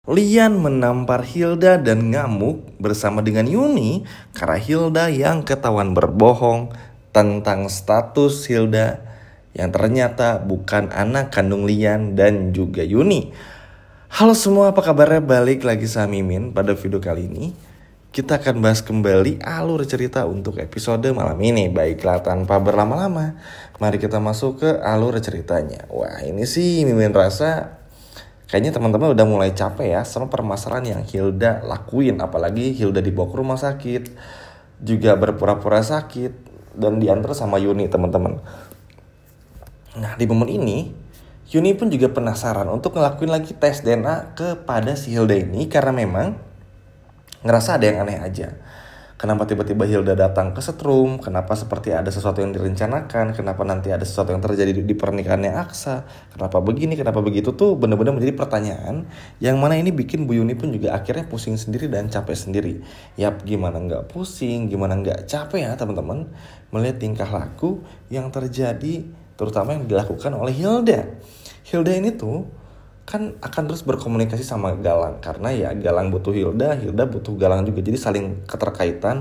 Lian menampar Hilda dan ngamuk bersama dengan Yuni karena Hilda yang ketahuan berbohong tentang status Hilda yang ternyata bukan anak kandung Lian dan juga Yuni. Halo semua, apa kabarnya? Balik lagi sama Mimin. Pada video kali ini kita akan bahas kembali alur cerita untuk episode malam ini. Baiklah, tanpa berlama-lama, mari kita masuk ke alur ceritanya. Wah, ini sih Mimin rasa kayaknya teman-teman udah mulai capek ya sama permasalahan yang Hilda lakuin. Apalagi Hilda dibawa ke rumah sakit, juga berpura-pura sakit, dan diantar sama Yuni, teman-teman. Nah, di momen ini Yuni pun juga penasaran untuk ngelakuin lagi tes DNA kepada si Hilda ini, karena memang ngerasa ada yang aneh aja. Kenapa tiba-tiba Hilda datang ke setrum? Kenapa seperti ada sesuatu yang direncanakan? Kenapa nanti ada sesuatu yang terjadi di pernikahannya Aksa? Kenapa begini? Kenapa begitu? Tuh benar-benar menjadi pertanyaan yang mana ini bikin Bu Yuni pun juga akhirnya pusing sendiri dan capek sendiri. Yap, gimana nggak pusing? Gimana nggak capek ya teman-teman melihat tingkah laku yang terjadi, terutama yang dilakukan oleh Hilda. Hilda ini tuh kan akan terus berkomunikasi sama Galang, karena ya Galang butuh Hilda, Hilda butuh Galang juga. Jadi saling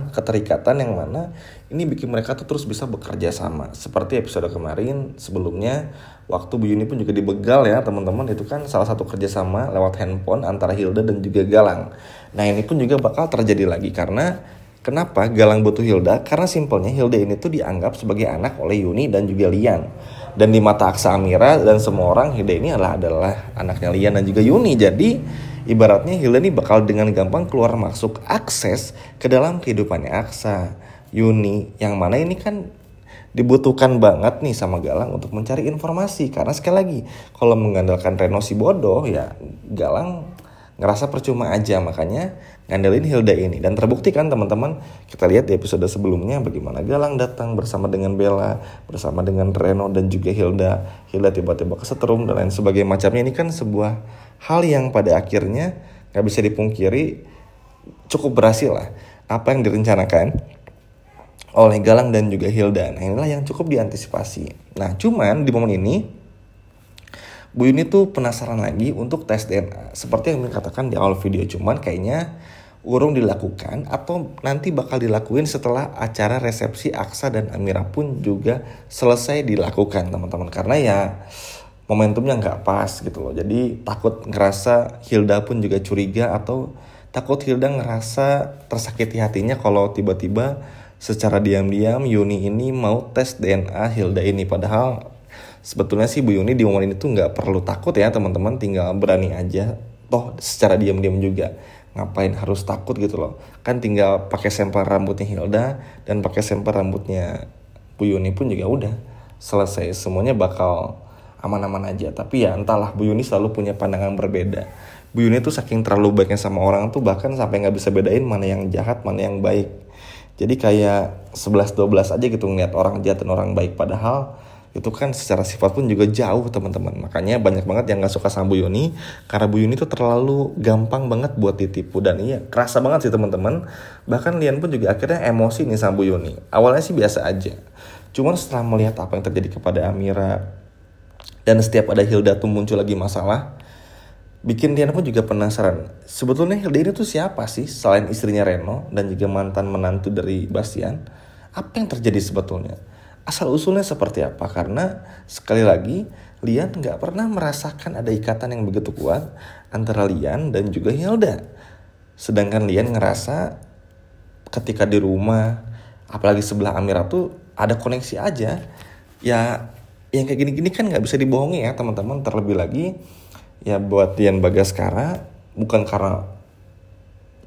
keterikatan yang mana ini bikin mereka tuh terus bisa bekerja sama. Seperti episode kemarin sebelumnya, waktu Bu Yuni pun juga dibegal ya teman-teman. Itu kan salah satu kerjasama lewat handphone antara Hilda dan juga Galang. Nah, ini pun juga bakal terjadi lagi, karena kenapa Galang butuh Hilda? Karena simpelnya Hilda ini tuh dianggap sebagai anak oleh Yuni dan juga Lian. Dan di mata Aksa Amira dan semua orang, Hilda ini adalah anaknya Lian dan juga Yuni. Jadi ibaratnya Hilda ini bakal dengan gampang keluar masuk akses ke dalam kehidupannya Aksa, Yuni, yang mana ini kan dibutuhkan banget nih sama Galang untuk mencari informasi. Karena sekali lagi, kalau mengandalkan Reno si bodoh, ya Galang ngerasa percuma aja, makanya ngandelin Hilda ini. Dan terbukti kan teman-teman, kita lihat di episode sebelumnya bagaimana Galang datang bersama dengan Bella, bersama dengan Reno dan juga Hilda. Hilda tiba-tiba kesetrum dan lain sebagainya macamnya. Ini kan sebuah hal yang pada akhirnya gak bisa dipungkiri cukup berhasil lah apa yang direncanakan oleh Galang dan juga Hilda. Nah, inilah yang cukup diantisipasi. Nah, cuman di momen ini Bu Yuni tuh penasaran lagi untuk tes DNA. Seperti yang dikatakan di awal video, cuman kayaknya urung dilakukan atau nanti bakal dilakuin setelah acara resepsi Aksa dan Amira pun juga selesai dilakukan, teman-teman. Karena ya momentumnya nggak pas gitu loh. Jadi takut ngerasa Hilda pun juga curiga, atau takut Hilda ngerasa tersakiti hatinya kalau tiba-tiba secara diam-diam Yuni ini mau tes DNA Hilda ini. Padahal sebetulnya sih Bu Yuni di momen ini tuh nggak perlu takut ya teman-teman, tinggal berani aja. Toh secara diam-diam juga, ngapain harus takut gitu loh. Kan tinggal pakai sampel rambutnya Hilda dan pakai sampel rambutnya Bu Yuni pun juga udah selesai. Semuanya bakal aman-aman aja. Tapi ya entahlah, Bu Yuni selalu punya pandangan berbeda. Bu Yuni tuh saking terlalu baiknya sama orang tuh bahkan sampai nggak bisa bedain mana yang jahat, mana yang baik. Jadi kayak 11-12 aja gitu ngeliat orang jahat dan orang baik. Padahal itu kan secara sifat pun juga jauh teman-teman. Makanya banyak banget yang gak suka sama Bu Yuni, karena Bu Yuni tuh terlalu gampang banget buat ditipu. Dan iya, kerasa banget sih teman-teman. Bahkan Lian pun juga akhirnya emosi nih sama Bu Yuni. Awalnya sih biasa aja, cuman setelah melihat apa yang terjadi kepada Amira, dan setiap ada Hilda tuh muncul lagi masalah, bikin Lian pun juga penasaran. Sebetulnya Hilda ini tuh siapa sih selain istrinya Reno dan juga mantan menantu dari Bastian? Apa yang terjadi sebetulnya? Asal usulnya seperti apa? Karena sekali lagi Lian gak pernah merasakan ada ikatan yang begitu kuat antara Lian dan juga Hilda. Sedangkan Lian ngerasa ketika di rumah, apalagi sebelah Amira tuh ada koneksi aja. Ya yang kayak gini-gini kan gak bisa dibohongi ya teman-teman. Terlebih lagi ya buat Dian Bagaskara, bukan karena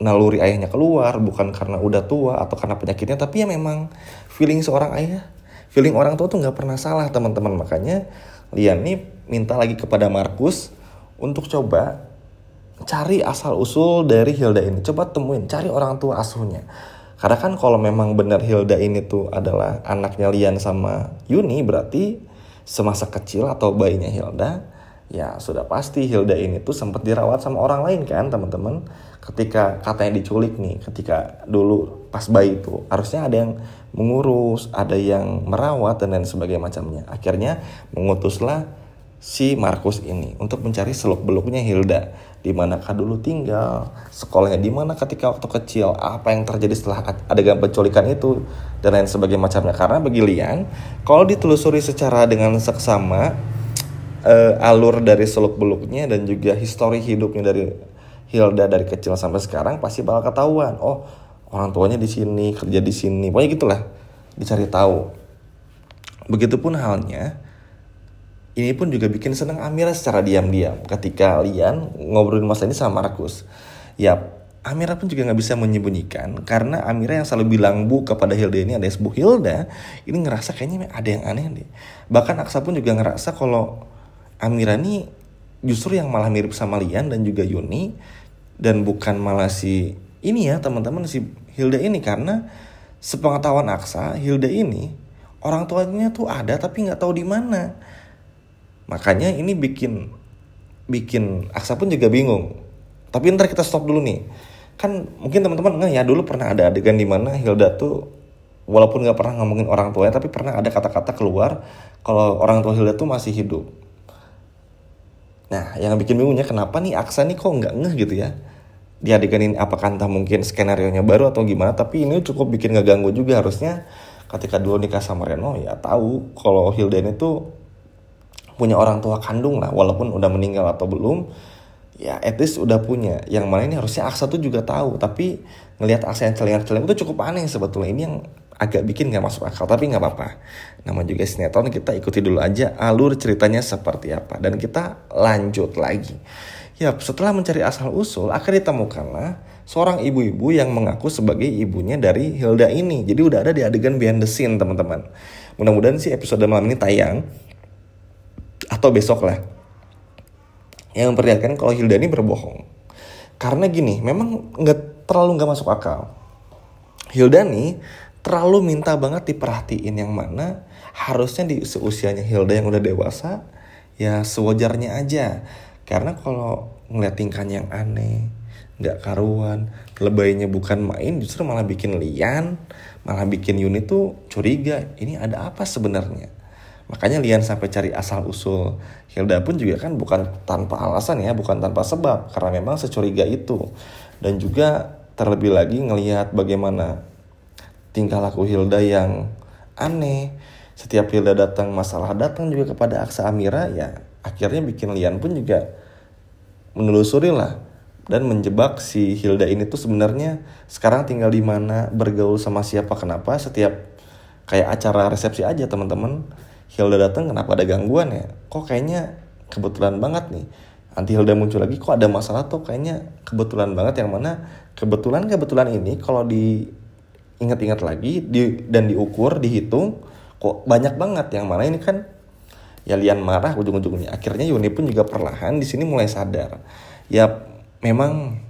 naluri ayahnya keluar, bukan karena udah tua atau karena penyakitnya, tapi ya memang feeling seorang ayah, feeling orang tua tuh gak pernah salah teman-teman. Makanya Lian nih minta lagi kepada Markus untuk coba cari asal usul dari Hilda ini. Coba temuin, cari orang tua asuhnya. Karena kan kalau memang benar Hilda ini tuh adalah anaknya Lian sama Yuni, berarti semasa kecil atau bayinya Hilda, ya sudah pasti Hilda ini tuh sempat dirawat sama orang lain kan teman-teman. Ketika katanya diculik nih, ketika dulu pas bayi itu harusnya ada yang mengurus, ada yang merawat dan lain sebagainya macamnya. Akhirnya mengutuslah si Markus ini untuk mencari seluk-beluknya Hilda. di manakah dulu tinggal, sekolahnya di mana ketika waktu kecil, apa yang terjadi setelah adegan penculikan itu, dan lain sebagainya macamnya. Karena bagi Lian, kalau ditelusuri secara dengan seksama, alur dari seluk-beluknya dan juga histori hidupnya dari Hilda dari kecil sampai sekarang pasti bakal ketahuan. Oh, orang tuanya di sini, kerja di sini, pokoknya gitulah, dicari tahu. Begitupun halnya, ini pun juga bikin senang Amira secara diam-diam ketika Lian ngobrolin masalah ini sama Markus. Ya, Amira pun juga nggak bisa menyembunyikan karena Amira yang selalu bilang bu kepada Hilda ini alias Bu Hilda, ini ngerasa kayaknya ada yang aneh deh. Bahkan Aksa pun juga ngerasa kalau Amira ini justru yang malah mirip sama Lian dan juga Yuni, dan bukan malah si ini ya teman-teman, si Hilda ini. Karena sepengetahuan Aksa, Hilda ini orang tuanya tuh ada tapi nggak tahu di mana. Makanya ini bikin Aksa pun juga bingung. Tapi ntar kita stop dulu nih. Kan mungkin teman-teman ya dulu pernah ada adegan di mana Hilda tuh walaupun nggak pernah ngomongin orang tuanya, tapi pernah ada kata-kata keluar kalau orang tua Hilda tuh masih hidup. Nah, yang bikin bingungnya kenapa nih Aksa nih kok nggak ngeh gitu ya di adegan ini, apakah entah mungkin skenarionya baru atau gimana, tapi ini cukup bikin ngeganggu juga. Harusnya ketika dulu nikah sama Reno ya tahu kalau Hilda ini tuh punya orang tua kandung lah, walaupun udah meninggal atau belum, ya at least udah punya. Yang mana ini harusnya Aksa tuh juga tahu, tapi ngelihat Aksa yang celing-celing itu cukup aneh sebetulnya. Ini yang agak bikin gak masuk akal, tapi gak apa-apa. Nama juga sinetron, kita ikuti dulu aja alur ceritanya seperti apa. Dan kita lanjut lagi. Ya, setelah mencari asal-usul, akhirnya ditemukanlah seorang ibu-ibu yang mengaku sebagai ibunya dari Hilda ini. Jadi udah ada di adegan behind the scene, teman-teman. Mudah-mudahan sih episode malam ini tayang, atau besok lah, yang memperlihatkan kalau Hilda ini berbohong. Karena gini, memang terlalu gak masuk akal. Hilda nih terlalu minta banget diperhatiin, yang mana harusnya di seusianya Hilda yang udah dewasa ya sewajarnya aja. Karena kalau ngeliat tingkahnya yang aneh, gak karuan, lebaynya bukan main, justru malah bikin Lian, malah bikin Yuni tuh curiga, ini ada apa sebenarnya. Makanya Lian sampai cari asal usul Hilda pun juga kan bukan tanpa alasan ya, bukan tanpa sebab, karena memang securiga itu. Dan juga terlebih lagi ngelihat bagaimana tingkah laku Hilda yang aneh. Setiap Hilda datang, masalah datang juga kepada Aksa Amira, ya akhirnya bikin Lian pun juga menelusuri lah dan menjebak si Hilda ini tuh sebenarnya sekarang tinggal di mana, bergaul sama siapa, kenapa setiap kayak acara resepsi aja teman-teman Hilda datang kenapa ada gangguan ya, kok kayaknya kebetulan banget nih. Nanti Hilda muncul lagi, kok ada masalah tuh kayaknya kebetulan banget, yang mana kebetulan ini kalau diingat-ingat lagi dan diukur, dihitung, kok banyak banget. Yang mana ini kan ya Lian marah ujung-ujungnya. Akhirnya Yuni pun juga perlahan di sini mulai sadar. Ya memang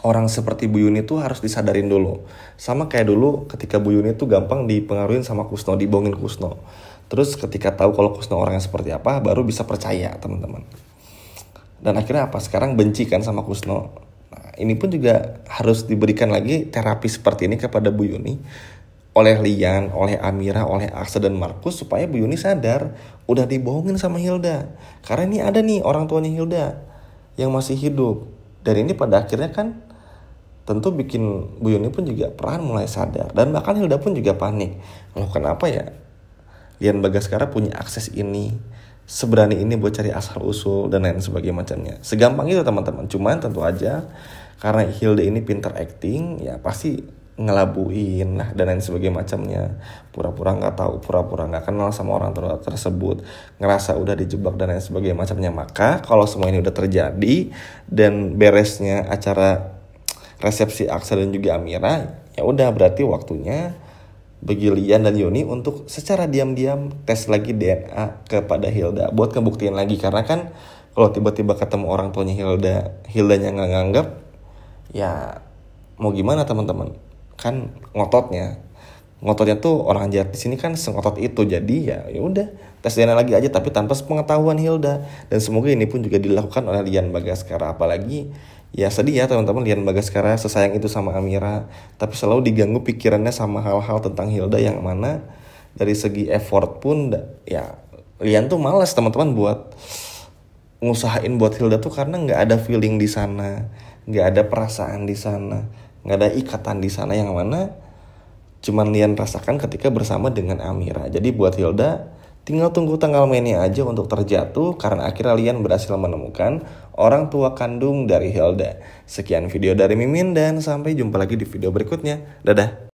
orang seperti Bu Yuni tuh harus disadarin dulu. Sama kayak dulu ketika Bu Yuni tuh gampang dipengaruhin sama Kusno, dibohongin Kusno. Terus ketika tahu kalau Kusno orangnya seperti apa, baru bisa percaya teman-teman. Dan akhirnya apa? Sekarang benci kan sama Kusno. Nah, ini pun juga harus diberikan lagi terapi seperti ini kepada Bu Yuni oleh Lian, oleh Amira, oleh Aksa dan Markus, supaya Bu Yuni sadar udah dibohongin sama Hilda. Karena ini ada nih orang tuanya Hilda yang masih hidup. Dan ini pada akhirnya kan tentu bikin Bu Yuni pun juga perlahan mulai sadar. Dan bahkan Hilda pun juga panik. Loh kenapa ya Lian Bagaskara punya akses ini, seberani ini buat cari asal usul dan lain sebagainya macamnya. Segampang itu teman-teman. Cuman tentu aja karena Hilda ini pintar acting, ya pasti ngelabuin lah dan lain sebagainya macamnya, pura-pura nggak tahu, pura-pura nggak kenal sama orang tersebut, ngerasa udah dijebak dan lain sebagainya macamnya. Maka kalau semua ini udah terjadi dan beresnya acara resepsi Aksa dan juga Amira, ya udah berarti waktunya bagi Lian dan Yuni untuk secara diam-diam tes lagi DNA kepada Hilda buat ngebuktiin lagi. Karena kan kalau tiba-tiba ketemu orang tuanya Hildanya nggak nganggap, ya mau gimana teman-teman? Kan ngototnya tuh orang jahat di sini kan sengotot itu. Jadi ya udah tes DNA lagi aja, tapi tanpa sepengetahuan Hilda. Dan semoga ini pun juga dilakukan oleh Lian Bagaskara. Apalagi ya sedih ya teman-teman, Lian Bagaskara sesayang itu sama Amira, tapi selalu diganggu pikirannya sama hal-hal tentang Hilda, yang mana dari segi effort pun ya Lian tuh malas teman-teman buat ngusahain buat Hilda tuh karena nggak ada feeling di sana, nggak ada perasaan di sana, nggak ada ikatan di sana yang mana cuman Lian rasakan ketika bersama dengan Amira. Jadi buat Hilda tinggal tunggu tanggal mainnya aja untuk terjatuh karena akhirnya Lian berhasil menemukan orang tua kandung dari Hilda. Sekian video dari Mimin dan sampai jumpa lagi di video berikutnya. Dadah.